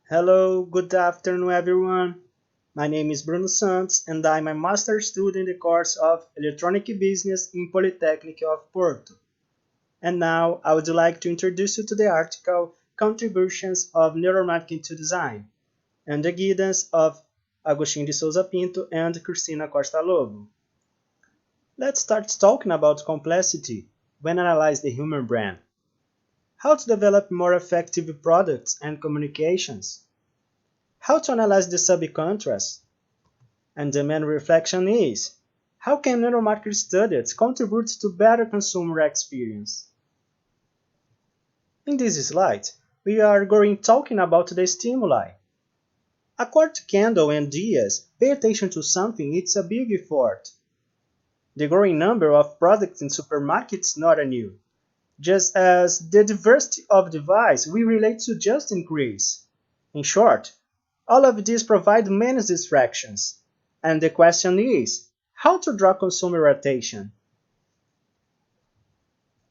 Hello, good afternoon, everyone. My name is Bruno Santos, and I'm a master's student in the course of Electronic Business in Polytechnic of Porto. And now I would like to introduce you to the article Contributions of Neuromarketing to Design, and the guidance of Agostinho de Souza Pinto and Cristina Costa Lobo. Let's start talking about complexity when analyze the human brain. How to develop more effective products and communications. How to analyze the subcontrasts. And the main reflection is, how can neuromarketing studies contribute to better consumer experience? In this slide, we are going talking about the stimuli. According to Kendall and Diaz, pay attention to something, it's a big effort. The growing number of products in supermarkets is not a new, just as the diversity of devices we relate to just increase. In short, all of these provide many distractions, and the question is, how to draw consumer attention?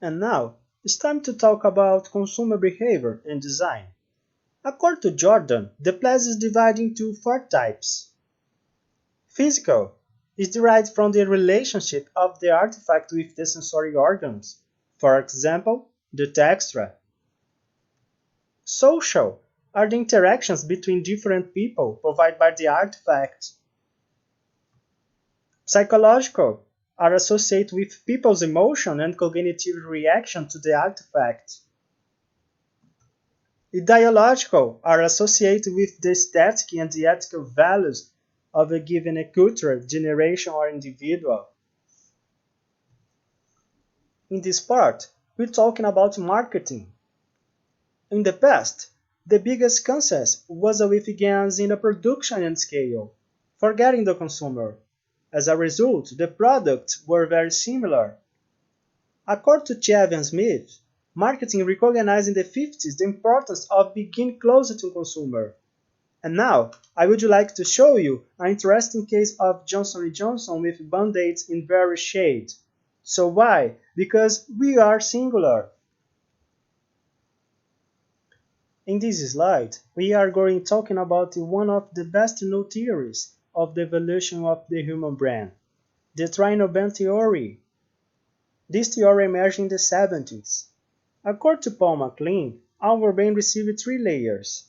And now, it's time to talk about consumer behavior and design. According to Jordan, the place is divided into four types. Physical is derived from the relationship of the artifact with the sensory organs, for example, the texture. Social are the interactions between different people provided by the artifact. Psychological are associated with people's emotion and cognitive reaction to the artifact. Ideological are associated with the aesthetic and the ethical values of a given culture, generation, or individual. In this part, we're talking about marketing. In the past, the biggest consensus was with gains in the production and scale, forgetting the consumer. As a result, the products were very similar. According to Chevy and Smith, marketing recognized in the 50s the importance of being closer to consumer. And now, I would like to show you an interesting case of Johnson & Johnson with band-aids in various shades. So why? Because we are singular. In this slide, we are going talking about one of the best known theories of the evolution of the human brain, the Trinoband theory. This theory emerged in the 70s. According to Paul MacLean, our brain received three layers.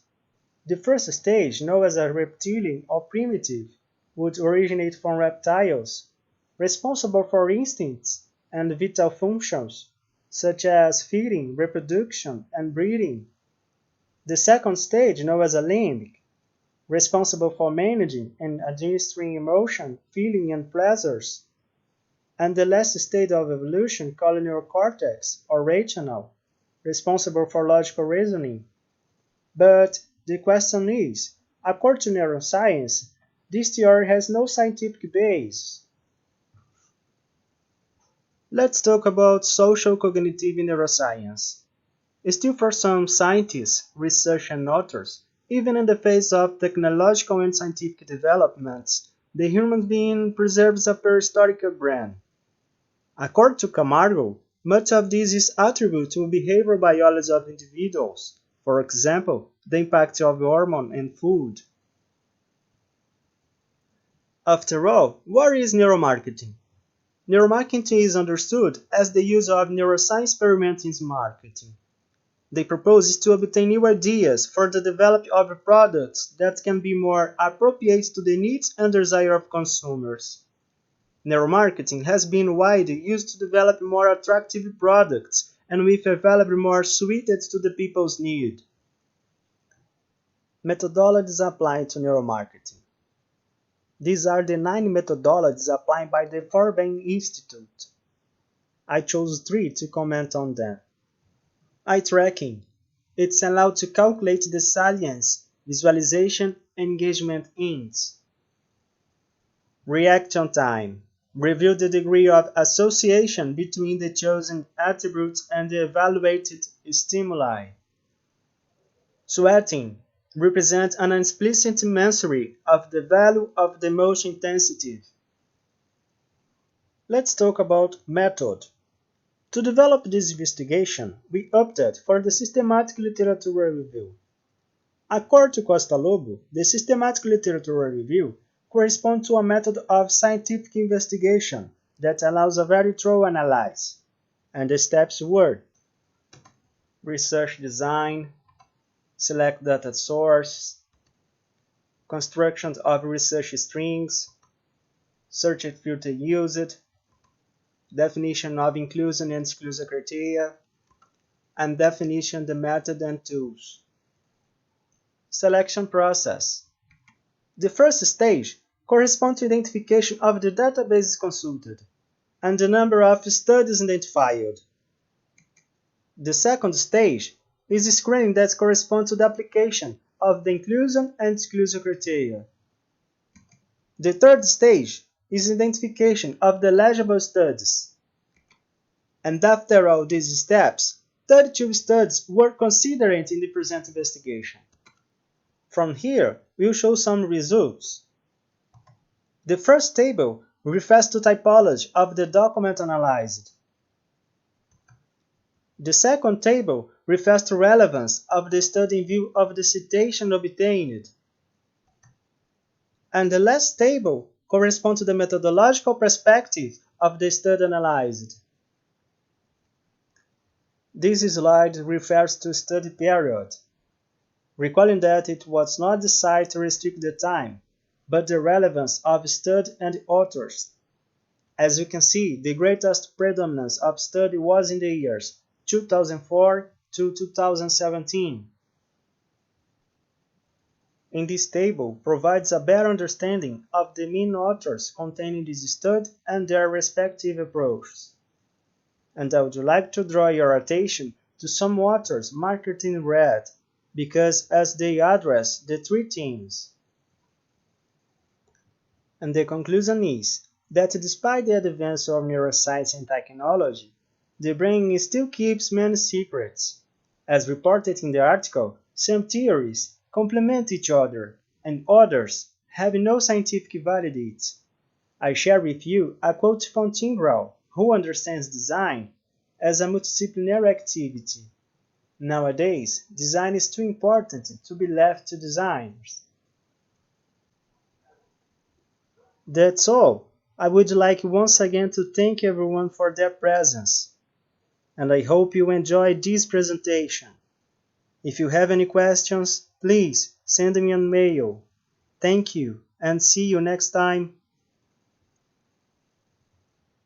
The first stage, known as a reptilian or primitive, would originate from reptiles, responsible for instincts and vital functions, such as feeding, reproduction, and breeding. The second stage, known as a limbic, responsible for managing and administering emotion, feeling, and pleasures. And the last stage of evolution, called neurocortex, or rational, responsible for logical reasoning. But the question is, according to neuroscience, this theory has no scientific base. Let's talk about social cognitive neuroscience. Still for some scientists, research and authors, even in the face of technological and scientific developments, the human being preserves a prehistoric brain. According to Camargo, much of this is attributed to behavioral biology of individuals, for example, the impact of hormone and food. After all, what is neuromarketing? Neuromarketing is understood as the use of neuroscience experiments in marketing. The purpose is to obtain new ideas for the development of products that can be more appropriate to the needs and desires of consumers. Neuromarketing has been widely used to develop more attractive products and with available more suited to the people's need. Methodologies applied to neuromarketing. These are the 9 methodologies applied by the Forbes Institute. I chose 3 to comment on them. Eye tracking. It's allowed to calculate the salience, visualization, and engagement ends. Reaction time. Review the degree of association between the chosen attributes and the evaluated stimuli. Sweating represents an explicit measure of the value of the emotion intensity. Let's talk about method. To develop this investigation, we opted for the systematic literature review. According to Costa Lobo, the systematic literature review corresponds to a method of scientific investigation that allows a very thorough analysis. And the steps were: research design, select data source, construction of research strings, search and filter used, definition of inclusion and exclusion criteria, and definition the method and tools. Selection process. The first stage corresponds to identification of the databases consulted and the number of studies identified. The second stage is screening that corresponds to the application of the inclusion and exclusion criteria. The third stage is identification of the eligible studies. And after all these steps, 32 studies were considered in the present investigation. From here, we'll show some results. The first table refers to typology of the document analyzed. The second table refers to relevance of the study in view of the citation obtained. And the last table corresponds to the methodological perspective of the study analyzed. This slide refers to study period, recalling that it was not decided to restrict the time, but the relevance of study and authors. As you can see, the greatest predominance of study was in the years 2004 to 2017. In this table provides a better understanding of the main authors containing this study and their respective approaches. And I would like to draw your attention to some authors marked in red, because as they address the three themes. And the conclusion is that despite the advance of neuroscience and technology, the brain still keeps many secrets. As reported in the article, some theories complement each other, and others have no scientific validity. I share with you a quote from Tim Brown, who understands design as a multidisciplinary activity. Nowadays, design is too important to be left to designers. That's all. I would like once again to thank everyone for their presence, and I hope you enjoyed this presentation. If you have any questions, please send me an mail. Thank you, and see you next time.